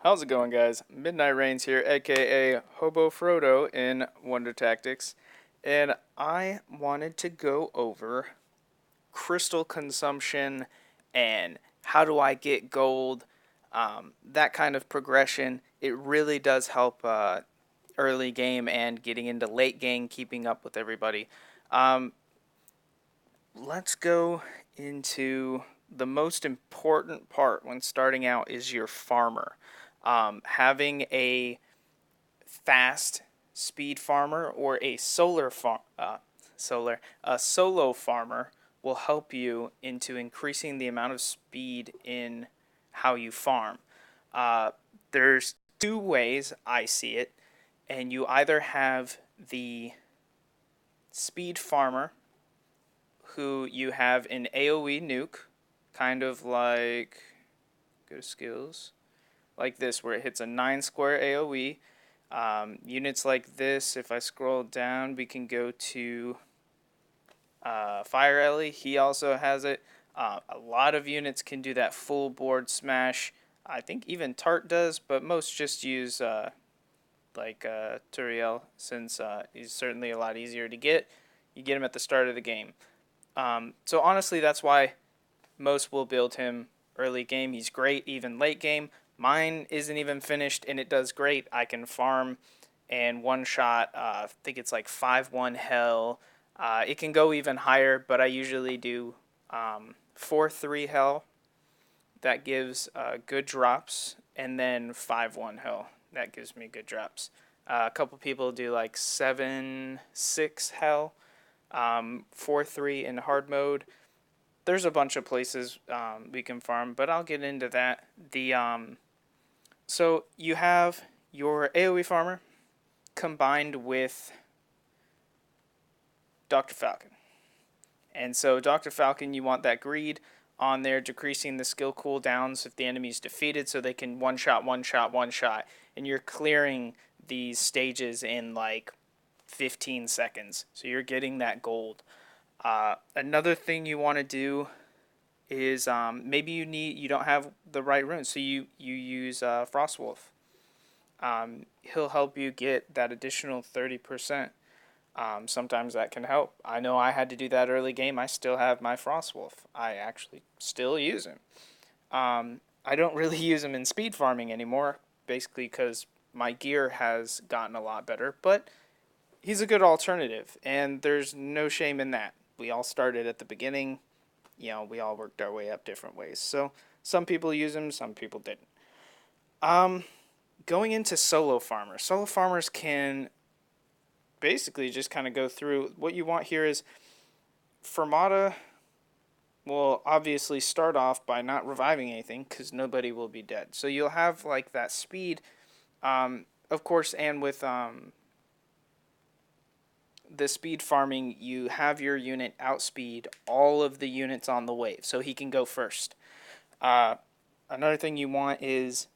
How's it going, guys? Midnight Rains here, aka Hobo Frodo in Wonder Tactics, and I wanted to go over crystal consumption and how do I get gold, that kind of progression. It really does help early game and getting into late game, keeping up with everybody. Um, let's go into the most important part when starting out is your farmer. Having a fast speed farmer or a a solo farmer will help you into increasing the amount of speed in how you farm. Uh, there's two ways I see it, and you either have the speed farmer who you have an AoE nuke, kind of like, go to skills, like this, where it hits a 9 square AoE. Units like this, if I scroll down, we can go to Fire Ellie. He also has it. A lot of units can do that full board smash. I think even Tart does, but most just use Turiel, since he's certainly a lot easier to get. You get him at the start of the game. So honestly, that's why most will build him early game. He's great, even late game. Mine isn't even finished, and it does great. I can farm and one shot. I think it's like 5-1 hell. It can go even higher, but I usually do 4-3 hell. That gives good drops, and then 5-1 hell. That gives me good drops. A couple people do like 7-6 hell, 4-3 in hard mode. There's a bunch of places we can farm, but I'll get into that. So you have your AoE farmer combined with Dr. Falcon. And so Dr. Falcon, you want that greed on there, decreasing the skill cooldowns if the enemy's defeated, so they can one shot, one shot, one shot, and you're clearing these stages in like 15 seconds. So you're getting that gold. Another thing you want to do is maybe you don't have the right runes, so you use Frostwolf. He'll help you get that additional 30%. Sometimes that can help. I know I had to do that early game. I still have my Frostwolf. I actually still use him. I don't really use him in speed farming anymore, basically because my gear has gotten a lot better, but he's a good alternative, and there's no shame in that. We all started at the beginning. We all worked our way up different ways. So some people use him, some people didn't. Going into solo farmers. Solo farmers can basically just kind of go through. What you want here is Fermata will obviously start off by not reviving anything because nobody will be dead. So you'll have like that speed, of course, and with the speed farming, you have your unit outspeed all of the units on the wave, so he can go first. Another thing you want is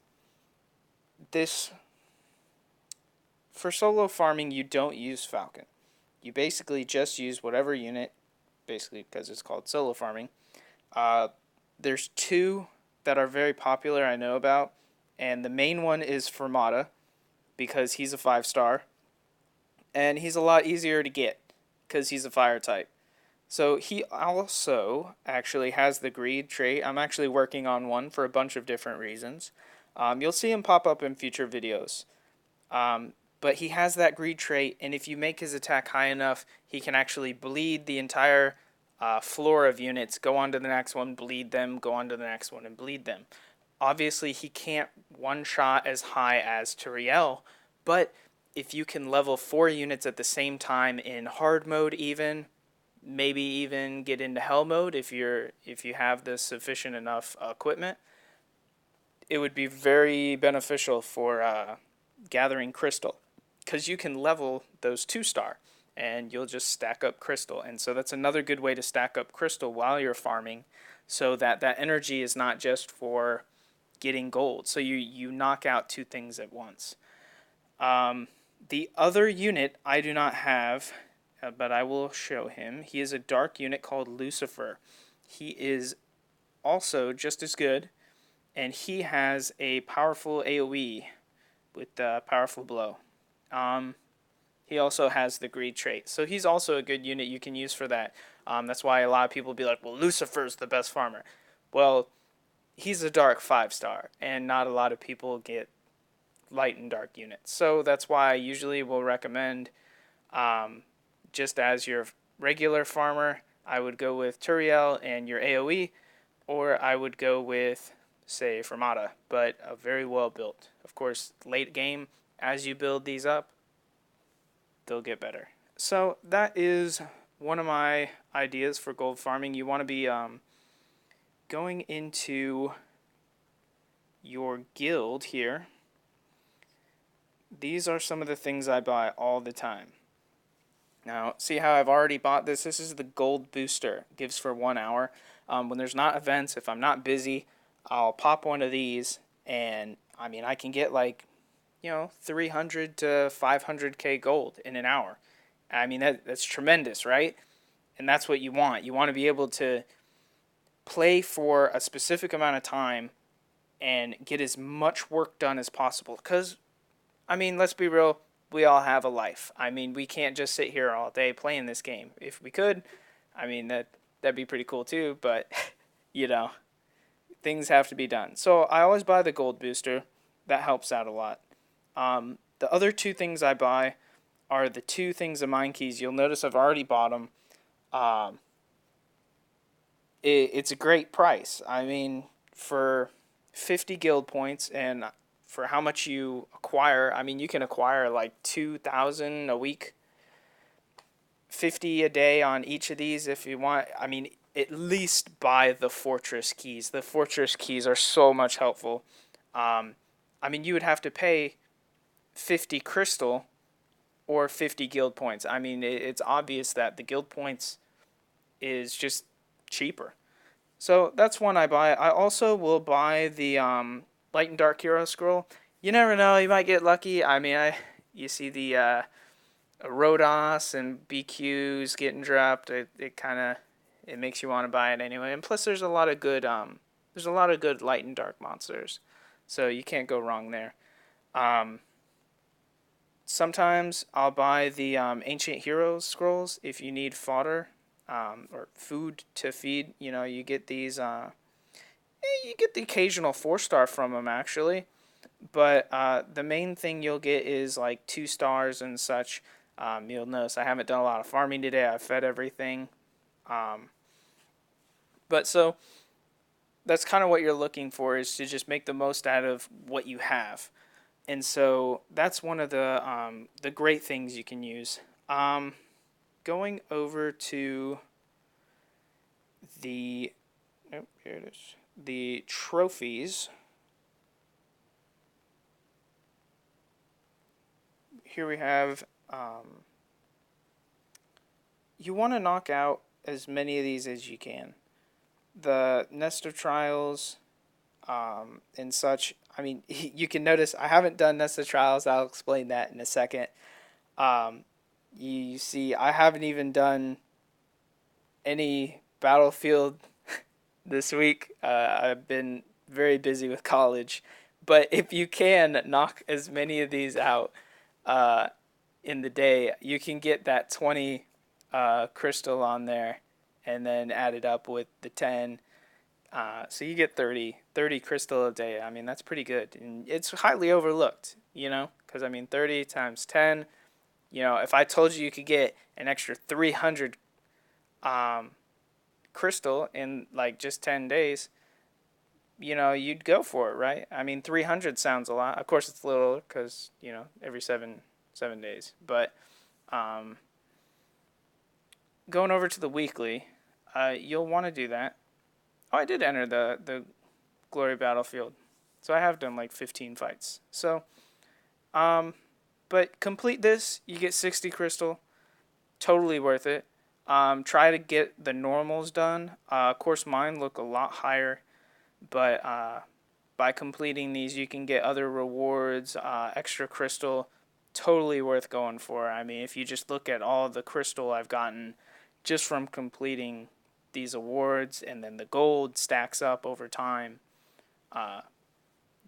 this. For solo farming, you don't use Falcon. You basically just use whatever unit, basically because it's called solo farming. There's two that are very popular I know about, and the main one is Fermata, because he's a 5-star, and he's a lot easier to get because he's a fire type. So he also actually has the greed trait. I'm actually working on one for a bunch of different reasons. You'll see him pop up in future videos. But he has that greed trait, and if you make his attack high enough, he can actually bleed the entire floor of units, go on to the next one, bleed them, go on to the next one, and bleed them. Obviously, he can't one-shot as high as Turiel, but if you can level 4 units at the same time in hard mode even, maybe even get into hell mode if you have the sufficient enough equipment, it would be very beneficial for gathering crystal, because you can level those 2-star and you'll just stack up crystal. And so that's another good way to stack up crystal while you're farming, so that that energy is not just for getting gold. So you knock out two things at once. The other unit I do not have, but I will show him. He is a dark unit called Lucifer. He is also just as good, and he has a powerful AoE with the powerful blow. He also has the greed trait, so he's also a good unit you can use for that. That's why a lot of people be like, well, Lucifer's the best farmer. Well, he's a dark 5-star, and not a lot of people get light and dark units. So that's why I usually will recommend, just as your regular farmer, I would go with Turiel and your AoE, or I would go with, say, Fermata, but a very well built. Of course, late game, as you build these up, they'll get better. So that is one of my ideas for gold farming. You want to be going into your guild here. These are some of the things I buy all the time. Now, see how I've already bought this? This is the gold booster. It gives for 1 hour. When there's not events, if I'm not busy, I'll pop one of these, and I mean, I can get like, 300 to 500k gold in an hour. I mean, that's tremendous, right? And that's what you want. You want to be able to play for a specific amount of time and get as much work done as possible. Because, I mean, let's be real, we all have a life. I mean, we can't just sit here all day playing this game. If we could, I mean, that'd be pretty cool too, but, things have to be done. So I always buy the gold booster. That helps out a lot. The other two things I buy are the two things of mine keys. You'll notice I've already bought them. It's a great price. I mean, for 50 guild points and for how much you acquire, I mean, you can acquire like 2,000 a week, 50 a day on each of these if you want. I mean, at least buy the fortress keys. The fortress keys are so much helpful. I mean, you would have to pay 50 crystal or 50 guild points. I mean, it's obvious that the guild points is just cheaper. So that's one I buy. I also will buy the Light and Dark Hero Scroll. You never know, you might get lucky. I mean, you see the Rhodos and BQs getting dropped. It kind of it makes you want to buy it anyway. And plus, there's a lot of good Light and Dark monsters, so you can't go wrong there. Sometimes I'll buy the Ancient Heroes scrolls if you need fodder or food to feed. You get these. You get the occasional 4-star from them actually, but the main thing you'll get is like 2 stars and such. You'll notice I haven't done a lot of farming today. I fed everything, but so that's kind of what you're looking for, is to just make the most out of what you have. And so that's one of the great things you can use. Going over to the here it is. The trophies. Here we have. You want to knock out as many of these as you can. The Nest of Trials, and such. I mean, you can notice I haven't done Nest of Trials. I'll explain that in a second. You see, I haven't even done any Battlefield this week. I've been very busy with college. But if you can knock as many of these out in the day, you can get that 20 crystal on there and then add it up with the 10. So you get 30 crystal a day. I mean, that's pretty good. And it's highly overlooked, because, I mean, 30 times 10, if I told you could get an extra 300 crystal in, like, just 10 days, you'd go for it, right? I mean, 300 sounds a lot. Of course, it's little because, every 7 days. But going over to the weekly, you'll want to do that. Oh, I did enter the Glory Battlefield. So I have done like 15 fights. So, but complete this, you get 60 crystal. Totally worth it. Try to get the normals done. Of course, mine look a lot higher. But by completing these, you can get other rewards, extra crystal. Totally worth going for. I mean, if you just look at all the crystal I've gotten just from completing these awards, and then the gold stacks up over time.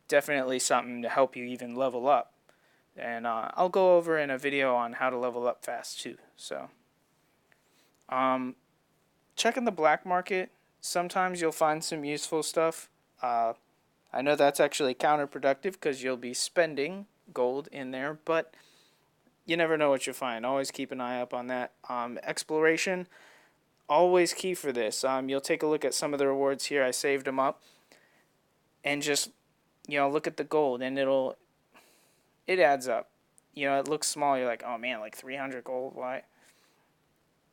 Definitely something to help you even level up. And I'll go over in a video on how to level up fast too. So checking the black market, sometimes you'll find some useful stuff. I know that's actually counterproductive because you'll be spending gold in there, but you never know what you'll find. Always keep an eye up on that. Exploration, always key for this. You'll take a look at some of the rewards here. I saved them up, and just look at the gold, and it adds up. It looks small. You're like, oh man, like 300 gold. Why?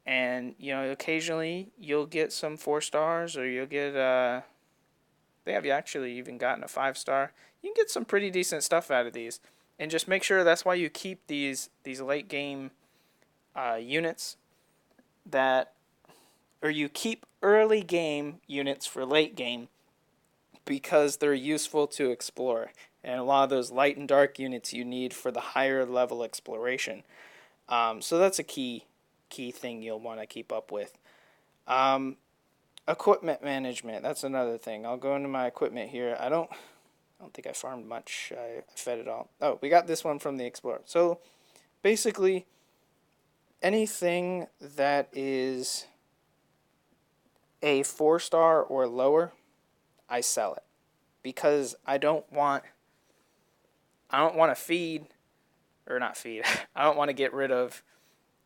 And occasionally you'll get some 4 stars, or you'll get they have you actually even gotten a 5 star. You can get some pretty decent stuff out of these, and just make sure that's why you keep these late game units or you keep early game units for late game, because they're useful to explore, and a lot of those light and dark units you need for the higher level exploration. So that's a key thing you'll want to keep up with. Equipment management, that's another thing. I'll go into my equipment here. I don't think I farmed much. I fed it all. Oh, we got this one from the Explorer. So basically, anything that is a 4-star or lower, I sell it, because I don't want to feed, or not feed. I don't want to get rid of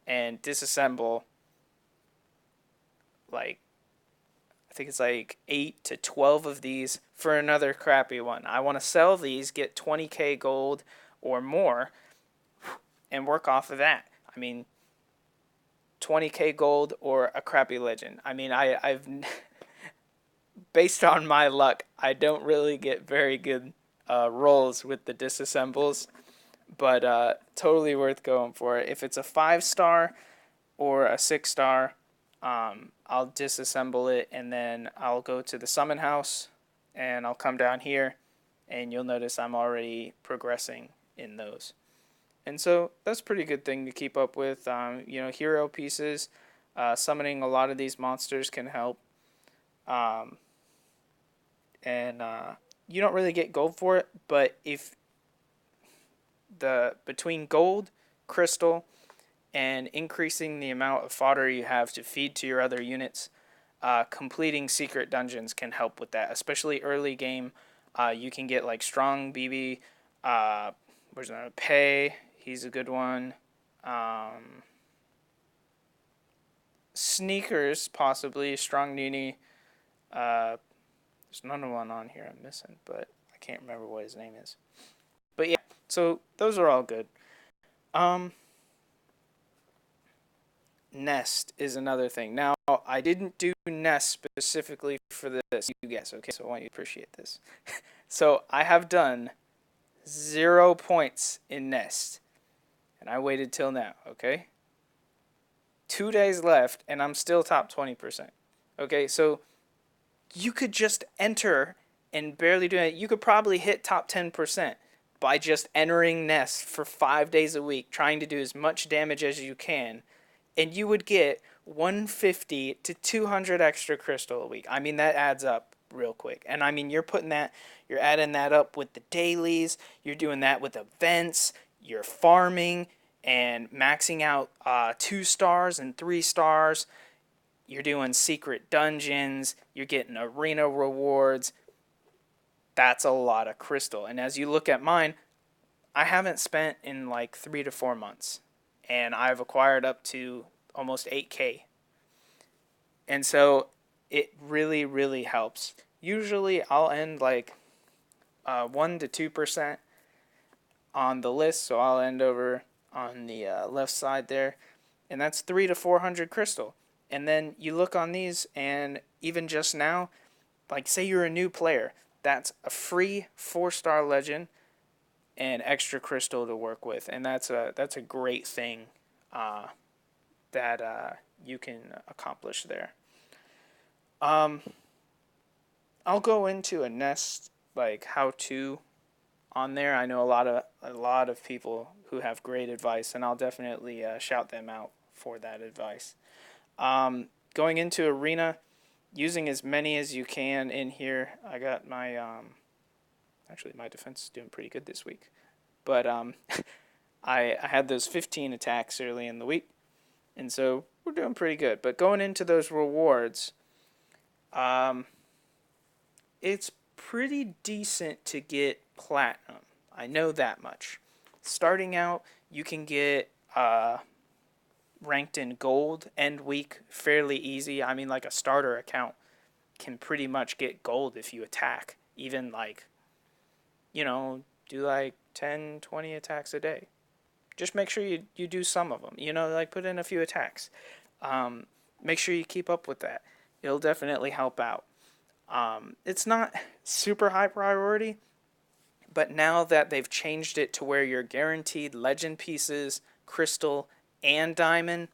and disassemble, like, I think it's like 8 to 12 of these for another crappy one. I want to sell these, get 20k gold or more, and work off of that. I mean, 20k gold or a crappy legend. I mean, I've based on my luck, I don't really get very good rolls with the disassembles, but totally worth going for it. If it's a 5-star or a 6-star, I'll disassemble it, and then I'll go to the summon house, and I'll come down here, and you'll notice I'm already progressing in those. And so that's a pretty good thing to keep up with. Hero pieces, summoning a lot of these monsters can help. And you don't really get gold for it, but if between gold, crystal, and increasing the amount of fodder you have to feed to your other units, completing secret dungeons can help with that, especially early game. You can get like strong BB, where's another Pay, he's a good one. Sneakers, possibly, strong Nini. There's another one on here I'm missing, but I can't remember what his name is. But yeah, so those are all good. Nest is another thing. Now, I didn't do Nest specifically for this. You guess, okay? So I want you to appreciate this. So I have done 0 points in Nest, and I waited till now, okay? 2 days left, and I'm still top 20%. Okay, so you could just enter and barely do it. You could probably hit top 10% by just entering Nest for 5 days a week, trying to do as much damage as you can, and you would get 150 to 200 extra crystal a week. I mean, that adds up real quick. And I mean, you're adding that up with the dailies, you're doing that with events, you're farming and maxing out 2 stars and 3 stars. You're doing secret dungeons, you're getting arena rewards. That's a lot of crystal. And as you look at mine, I haven't spent in like 3 to 4 months, and I've acquired up to almost 8k. And so it really, really helps. Usually I'll end like 1 to 2% on the list, so I'll end over on the left side there, and that's 3 to 400 crystal. And then you look on these, and even just now, like say you're a new player, that's a free 4-star legend and extra crystal to work with, and that's a great thing that you can accomplish there. I'll go into a Nest like how-to on there. I know a lot of people who have great advice, and I'll definitely shout them out for that advice. Going into arena, using as many as you can in here. I got my Actually, my defense is doing pretty good this week. But I had those 15 attacks early in the week, and so we're doing pretty good. But going into those rewards, um, it's pretty decent to get platinum. I know that much. Starting out, you can get ranked in gold end week fairly easy. I mean, like a starter account can pretty much get gold if you attack. Even like, do like 10, 20 attacks a day. Just make sure you do some of them. Like put in a few attacks. Make sure you keep up with that. It'll definitely help out. It's not super high priority, but now that they've changed it to where you're guaranteed legend pieces, crystal, and diamond,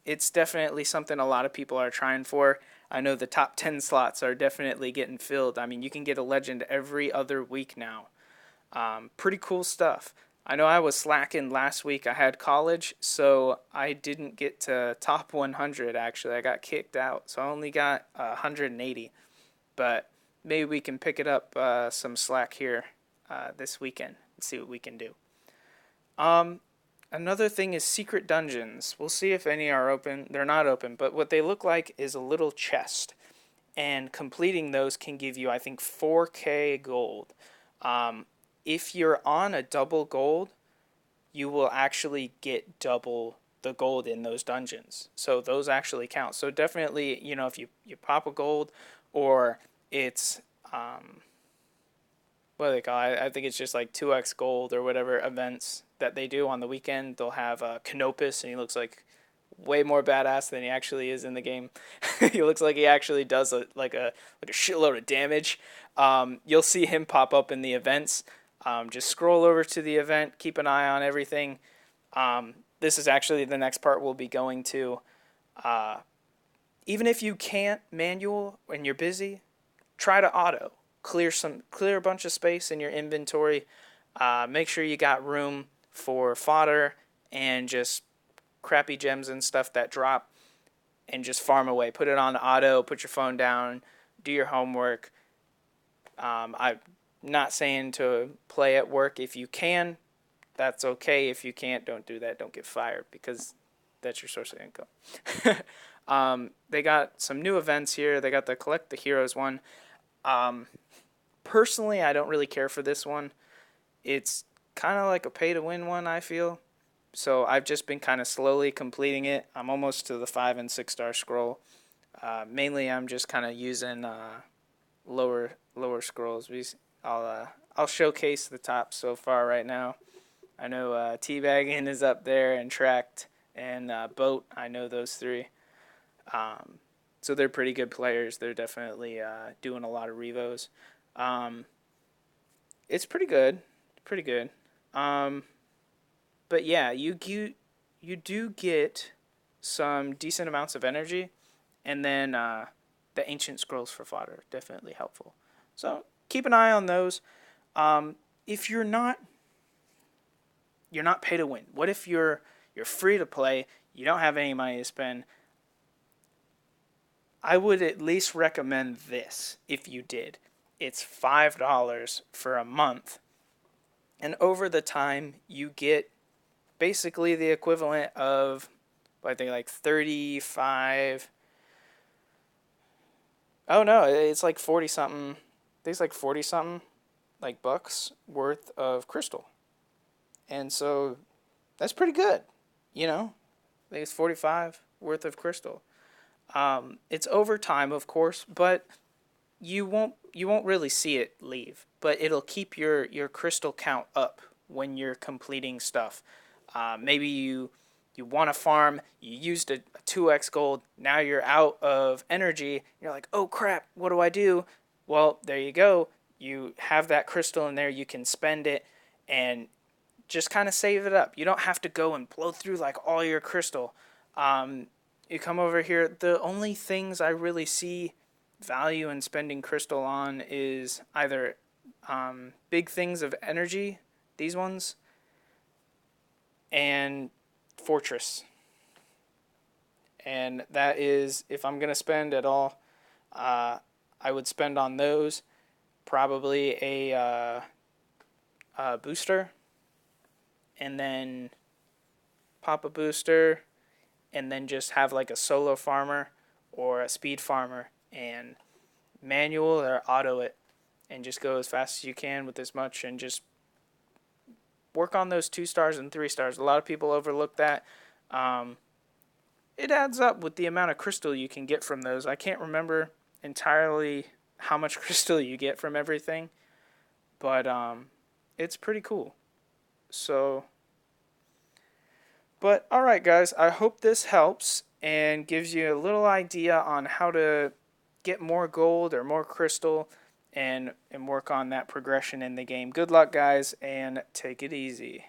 it's definitely something a lot of people are trying for. I know the top 10 slots are definitely getting filled. I mean, you can get a legend every other week now. Pretty cool stuff. I know I was slacking last week. I had college, so I didn't get to top 100, actually. I got kicked out, so I only got 180. But maybe we can pick it up some slack here this weekend and see what we can do. Another thing is secret dungeons. We'll see if any are open. They're not open, but what they look like is a little chest. And completing those can give you, I think, 4K gold. If you're on a double gold, you will actually get double the gold in those dungeons. So those actually count. So definitely, if you pop a gold, or it's what do they call it? I think it's just like 2x gold or whatever events that they do on the weekend. They'll have Canopus, and he looks like way more badass than he actually is in the game. He looks like he actually does a shitload of damage. You'll see him pop up in the events. Just scroll over to the event, keep an eye on everything. This is actually the next part we'll be going to. Even if you can't manual when you're busy, try to auto. Clear a bunch of space in your inventory. Make sure you got room for fodder and just crappy gems and stuff that drop, and just farm away. Put it on auto, put your phone down, do your homework. I'm not saying to play at work. If you can, that's okay. If you can't, don't do that. Don't get fired, because that's your source of income. They got some new events here. They got the Collect the Heroes one. Personally, I don't really care for this one. It's kind of like a pay-to-win one, I feel. So I've just been kind of slowly completing it. I'm almost to the 5 and 6 star scroll. Mainly, I'm just kind of using lower scrolls. I'll showcase the top so far right now. I know Teabagging is up there, and Tracked, and Boat. I know those three. So they're pretty good players. They're definitely doing a lot of revos. It's pretty good. But yeah, you do get some decent amounts of energy, and then the ancient scrolls for fodder, definitely helpful. So keep an eye on those. If you're not pay to win. What if you're free to play? You don't have any money to spend. I would at least recommend this if you did. It's $5 for a month, and over the time you get basically the equivalent of, I think, like 35. Oh no, it's like 40 something. I think it's like 40 something, like bucks worth of crystal, and so that's pretty good. I think it's 45 worth of crystal. It's over time, of course, but you won't really see it leave. But it'll keep your crystal count up when you're completing stuff. Maybe you want to farm, you used a 2x gold, now you're out of energy, you're like, oh crap, what do I do? Well, there you go. You have that crystal in there, you can spend it, and just kind of save it up. You don't have to go and blow through like all your crystal. You come over here, the only things I really see value in spending crystal on is either big things of energy, these ones, and fortress. And that is, if I'm going to spend at all, I would spend on those. probably a booster, and then pop a booster, and then just have like a solo farmer or a speed farmer and manual or auto it, and just go as fast as you can with as much, and just work on those 2 stars and 3 stars. A lot of people overlook that. Um, it adds up with the amount of crystal you can get from those. I can't remember entirely how much crystal you get from everything, but it's pretty cool. So, but all right, guys, I hope this helps and gives you a little idea on how to get more gold or more crystal and work on that progression in the game. Good luck, guys, and take it easy.